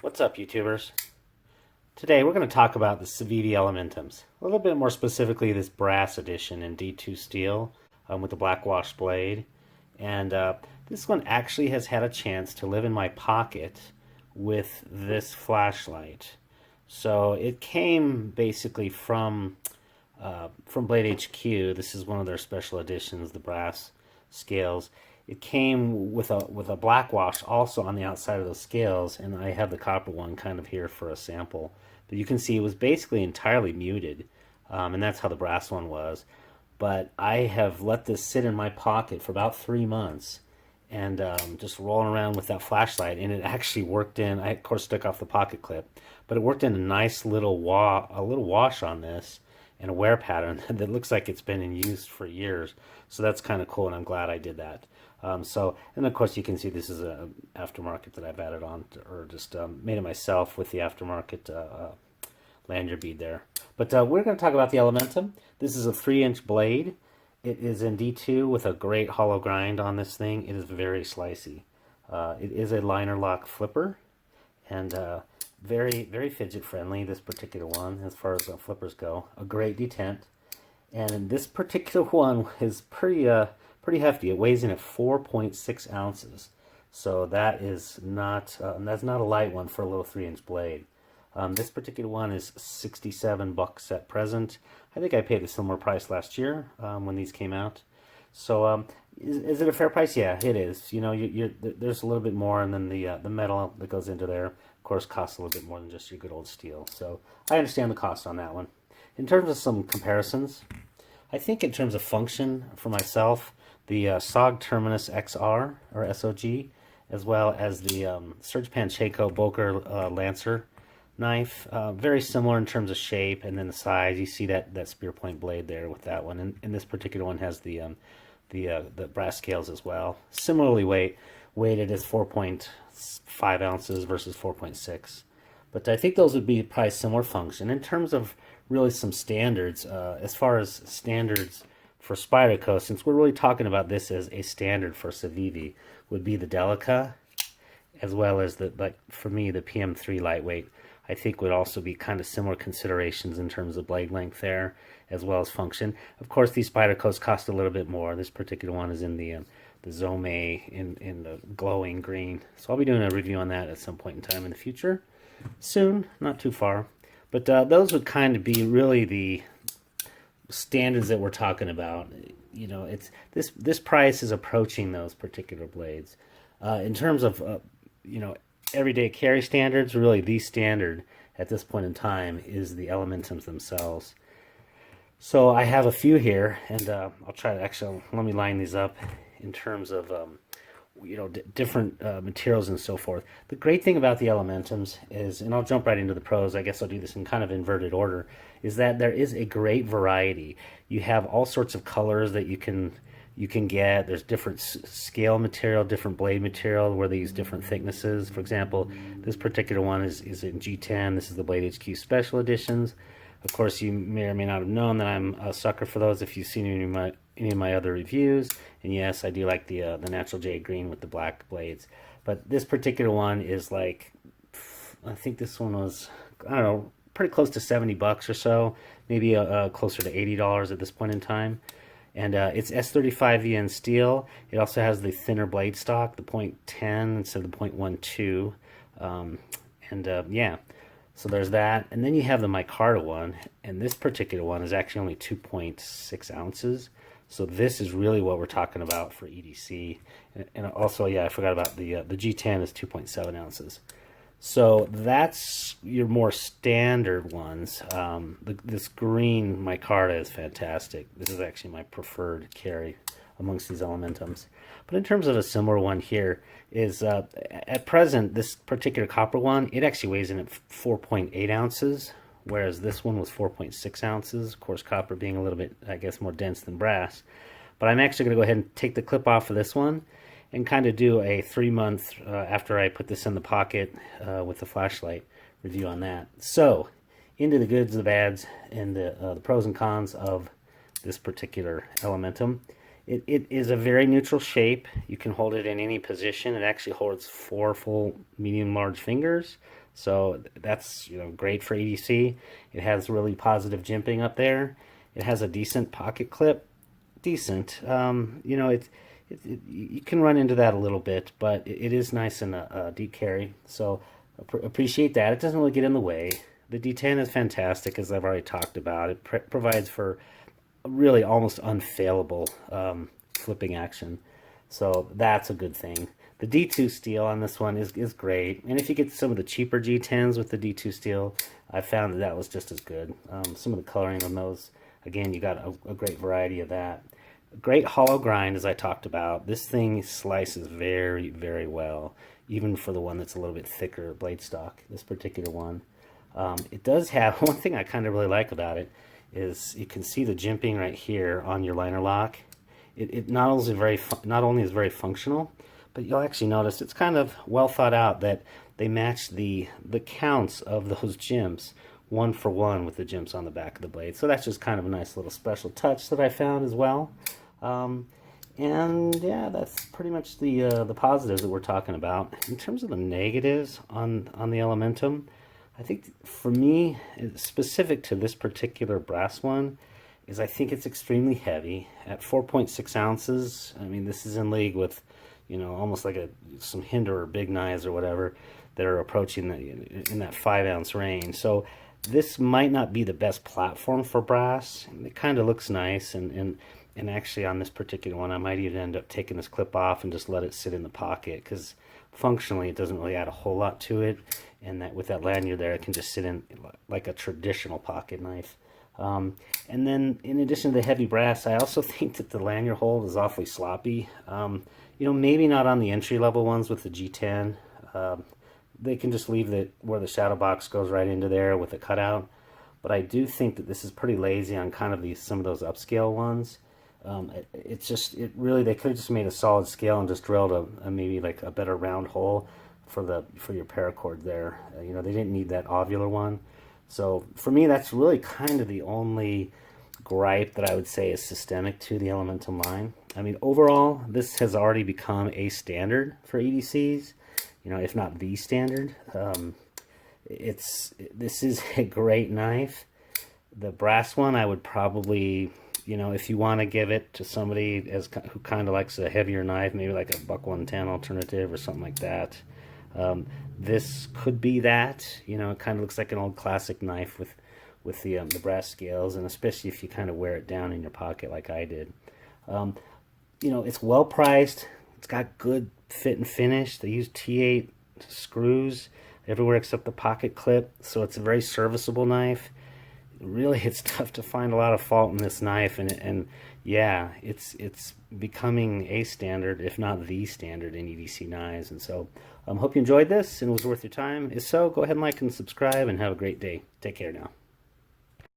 What's up, YouTubers? Today we're going to talk about the Civivi Elementums. A little bit more specifically, this brass edition in D2 steel with the black wash blade. And this one actually has had a chance to live in my pocket with this flashlight. So it came basically from BladeHQ. This is one of their special editions, the brass scales. It came with a black wash also on the outside of those scales, and I have the copper one kind of here for a sample. But you can see it was basically entirely muted, and that's how the brass one was. But I have let this sit in my pocket for about 3 months, and just rolling around with that flashlight, and it actually worked in. I of course took off the pocket clip, but it worked in a nice little wash on this, and a wear pattern that looks like it's been in use for years. So that's kind of cool, and I'm glad I did that. And of course you can see this is a aftermarket that I've added on, or just made it myself with the aftermarket lanyard bead there. But we're going to talk about the Elementum. This is a 3-inch blade. It is in D2 with a great hollow grind on this thing. It is very slicey. It is a liner lock flipper, and very, very fidget friendly, this particular one, as far as flippers go. A great detent. And this particular one is pretty hefty. It weighs in at 4.6 ounces. So that is not, that's not a light one for a little 3-inch blade. This particular one is $67 at present. I think I paid a similar price last year when these came out. So is it a fair price? Yeah, it is. You know, there's a little bit more, and then the metal that goes into there, of course, costs a little bit more than just your good old steel. So I understand the cost on that one. In terms of some comparisons, I think in terms of function for myself, the SOG Terminus XR, or SOG, as well as the Serge Pacheco Boker Lancer knife, very similar in terms of shape and then the size. You see that spear point blade there with that one, and this particular one has the brass scales as well. Similarly weighted as 4.5 ounces versus 4.6. But I think those would be probably similar function. In terms of really some standards, as far as standards for Spyderco, since we're really talking about this as a standard for Civivi, would be the Delica, as well as for me, the PM3 lightweight. I think would also be kind of similar considerations in terms of blade length there, as well as function. Of course, these Spydercos cost a little bit more. This particular one is in the Zome in the glowing green. So I'll be doing a review on that at some point in time in the future. Soon, not too far. But those would kind of be really the standards that we're talking about. You know, it's this price is approaching those particular blades. In terms of you know, everyday carry standards, really the standard at this point in time is the Elementums themselves. So I have a few here, and I'll try to actually, let me line these up in terms of you know, different materials and so forth. The great thing about the Elementums is, and I'll jump right into the pros, I guess I'll do this in kind of inverted order, is that there is a great variety. You have all sorts of colors that you can get. There's different scale material, different blade material where they use different thicknesses. For example, this particular one is in G10. This is the BladeHQ Special Editions. Of course, you may or may not have known that I'm a sucker for those if you've seen any of my other reviews. And yes, I do like the natural jade green with the black blades. But this particular one is like, I think this one was, I don't know, pretty close to $70 or so, maybe closer to $80 at this point in time. And it's S35VN steel. It also has the thinner blade stock, the .10 instead of the .12. Yeah, so there's that. And then you have the Micarta one, and this particular one is actually only 2.6 ounces. So this is really what we're talking about for EDC. And also, yeah, I forgot about the G10 is 2.7 ounces. So that's your more standard ones. This green Micarta is fantastic. This is actually my preferred carry amongst these Elementums. But in terms of a similar one here is, at present, this particular copper one, it actually weighs in at 4.8 ounces, whereas this one was 4.6 ounces. Of course, copper being a little bit, I guess, more dense than brass. But I'm actually going to go ahead and take the clip off of this one and kind of do a 3-month, after I put this in the pocket with the flashlight, review on that. So, into the goods, the bads, and the pros and cons of this particular Elementum. It is a very neutral shape. You can hold it in any position. It actually holds 4 full medium large fingers. So that's, you know, great for EDC. It has really positive jimping up there. It has a decent pocket clip. Decent. You know, you can run into that a little bit, but it is nice and a deep carry. So appreciate that. It doesn't really get in the way. The D10 is fantastic, as I've already talked about. It provides for really almost unfailable flipping action. So that's a good thing. The D2 steel on this one is great. And if you get some of the cheaper G10s with the D2 steel, I found that was just as good. Some of the coloring on those, again, you got a great variety of that. Great hollow grind, as I talked about. This thing slices very, very well, even for the one that's a little bit thicker blade stock, this particular one. It does have, one thing I kind of really like about it is you can see the jimping right here on your liner lock. It not only is very functional, but you'll actually notice it's kind of well thought out that they match the counts of those jimps 1 for 1 with the jimps on the back of the blade. So that's just kind of a nice little special touch that I found as well. And yeah, that's pretty much the positives that we're talking about. In terms of the negatives on the Elementum, I think for me, specific to this particular brass one, is I think it's extremely heavy. At 4.6 ounces, I mean, this is in league with, you know, almost like some Hinder or Big Knives or whatever that are approaching in that 5 ounce range. So this might not be the best platform for brass. It kind of looks nice, and actually on this particular one, I might even end up taking this clip off and just let it sit in the pocket, because functionally it doesn't really add a whole lot to it, and that with that lanyard there, it can just sit in like a traditional pocket knife. And then in addition to the heavy brass, I also think that the lanyard hold is awfully sloppy. You know, maybe not on the entry-level ones with the G10. They can just leave where the shadow box goes right into there with a cutout. But I do think that this is pretty lazy on kind of some of those upscale ones. It really, they could have just made a solid scale and just drilled maybe like a better round hole for your paracord there. You know, they didn't need that ovular one. So for me, that's really kind of the only gripe that I would say is systemic to the Elementum line. I mean, overall, this has already become a standard for EDCs, you know, if not the standard. This is a great knife. The brass one, I would probably, you know, if you want to give it to somebody who kind of likes a heavier knife, maybe like a Buck 110 alternative or something like that, this could be that. You know, it kind of looks like an old classic knife with the brass scales, and especially if you kind of wear it down in your pocket like I did. You know, it's well priced. It's got good fit and finish. They use T8 screws everywhere except the pocket clip, so it's a very serviceable knife. Really, it's tough to find a lot of fault in this knife, and yeah, it's becoming a standard, if not the standard, in EDC knives. And so hope you enjoyed this and it was worth your time. If so, go ahead and like and subscribe, and have a great day. Take care now.